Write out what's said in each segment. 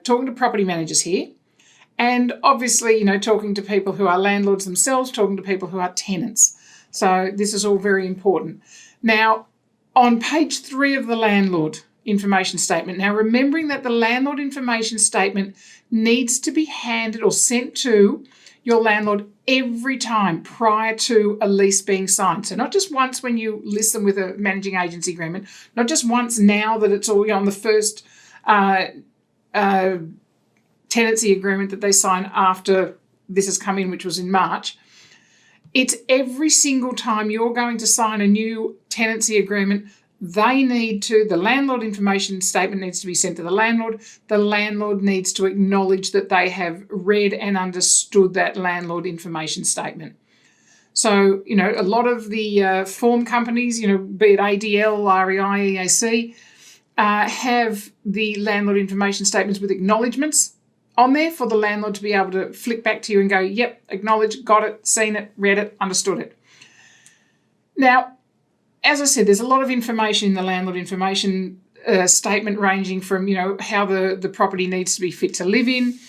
talking to property managers here, and obviously, talking to people who are landlords themselves, talking to people who are tenants. So this is all very important. Now, on page 3 of the landlord information statement, now remembering that the landlord information statement needs to be handed or sent to your landlord every time prior to a lease being signed. So not just once when you list them with a managing agency agreement, not just once now that it's all on the first tenancy agreement that they sign after this has come in, which was in March. It's every single time you're going to sign a new tenancy agreement, the landlord information statement needs to be sent to the landlord. The landlord needs to acknowledge that they have read and understood that landlord information statement. So, a lot of the form companies, be it ADL, REI, EAC, have the landlord information statements with acknowledgements on there for the landlord to be able to flick back to you and go, yep, acknowledged, got it, seen it, read it, understood it. Now, as I said, there's a lot of information in the landlord information statement, ranging from, how the property needs to be fit to live in,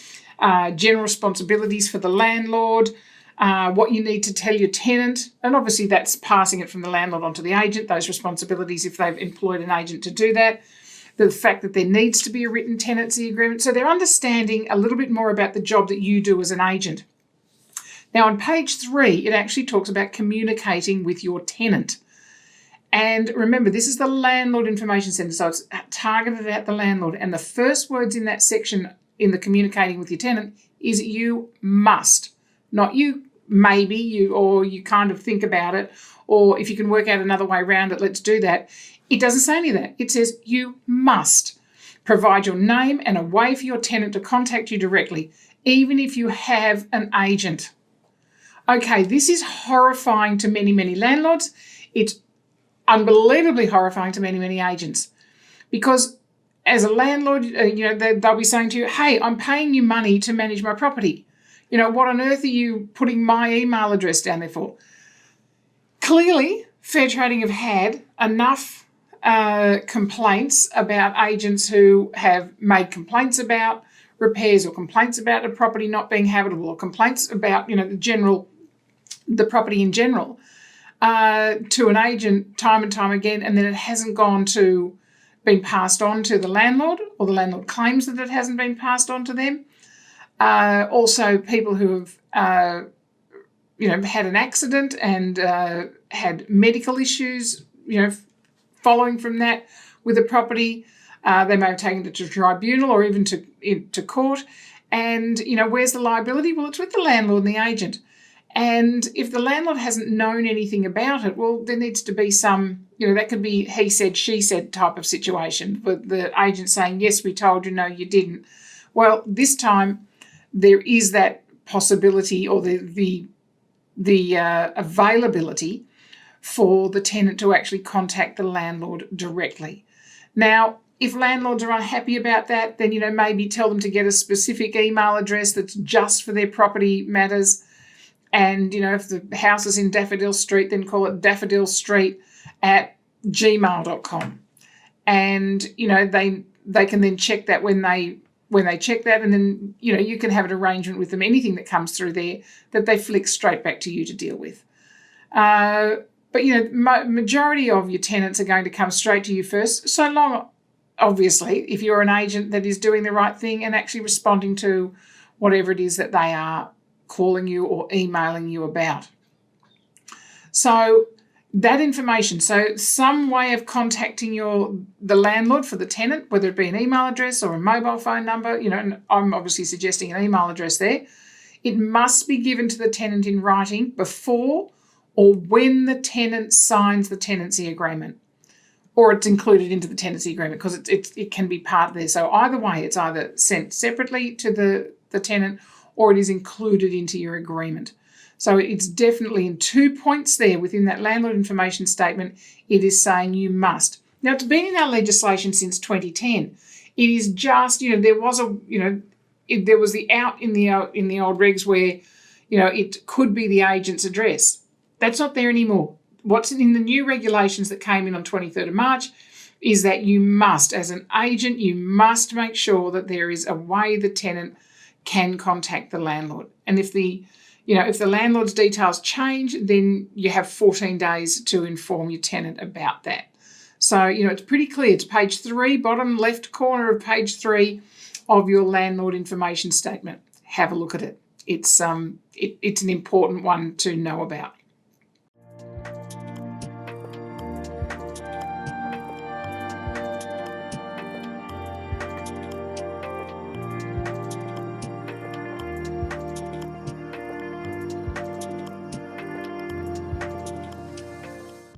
general responsibilities for the landlord, what you need to tell your tenant, and obviously that's passing it from the landlord onto the agent, those responsibilities if they've employed an agent to do that, the fact that there needs to be a written tenancy agreement. So they're understanding a little bit more about the job that you do as an agent. Now on page 3, it actually talks about communicating with your tenant. And remember, this is the landlord information centre, so it's targeted at the landlord. And the first words in that section in the communicating with your tenant is you must, not you maybe, or you kind of think about it, or if you can work out another way around it, let's do that. It doesn't say any of that. It says you must provide your name and a way for your tenant to contact you directly, even if you have an agent. Okay, this is horrifying to many, many landlords. It's unbelievably horrifying to many, many agents, because as a landlord, they'll be saying to you, hey, I'm paying you money to manage my property. What on earth are you putting my email address down there for? Clearly, Fair Trading have had enough complaints about agents who have made complaints about repairs, or complaints about a property not being habitable, or complaints about, the property in general, to an agent time and time again, and then it hasn't been passed on to the landlord, or the landlord claims that it hasn't been passed on to them. Also, people who have, had an accident and had medical issues, following from that with a property. They may have taken it to tribunal or even to court. And, where's the liability? Well, it's with the landlord and the agent. And if the landlord hasn't known anything about it, well, there needs to be some, that could be he said, she said type of situation, with the agent saying, yes, we told you, no, you didn't. Well, this time there is that possibility, or the availability for the tenant to actually contact the landlord directly. Now, if landlords are unhappy about that, then, maybe tell them to get a specific email address that's just for their property matters. And, if the house is in Daffodil Street, then call it daffodilstreet@gmail.com. And, they can then check that when they check that, and then, you can have an arrangement with them, anything that comes through there, that they flick straight back to you to deal with. But, majority of your tenants are going to come straight to you first, so long, obviously, if you're an agent that is doing the right thing and actually responding to whatever it is that they are calling you or emailing you about. So that information, so some way of contacting the landlord for the tenant, whether it be an email address or a mobile phone number, and I'm obviously suggesting an email address there, it must be given to the tenant in writing before or when the tenant signs the tenancy agreement, or it's included into the tenancy agreement, because it can be part there. So either way, it's either sent separately to the tenant, or it is included into your agreement. So it's definitely in 2 points there within that landlord information statement. It is saying you must. Now, it's been in our legislation since 2010. It is just, there was there was the out in the old regs where, it could be the agent's address. That's not there anymore. What's in the new regulations that came in on 23rd of March is that you must, as an agent, you must make sure that there is a way the tenant can contact the landlord. And if the landlord's details change, then you have 14 days to inform your tenant about that. So, it's pretty clear. It's page 3, bottom left corner of page 3 of your landlord information statement. Have a look at it. It's an important one to know about.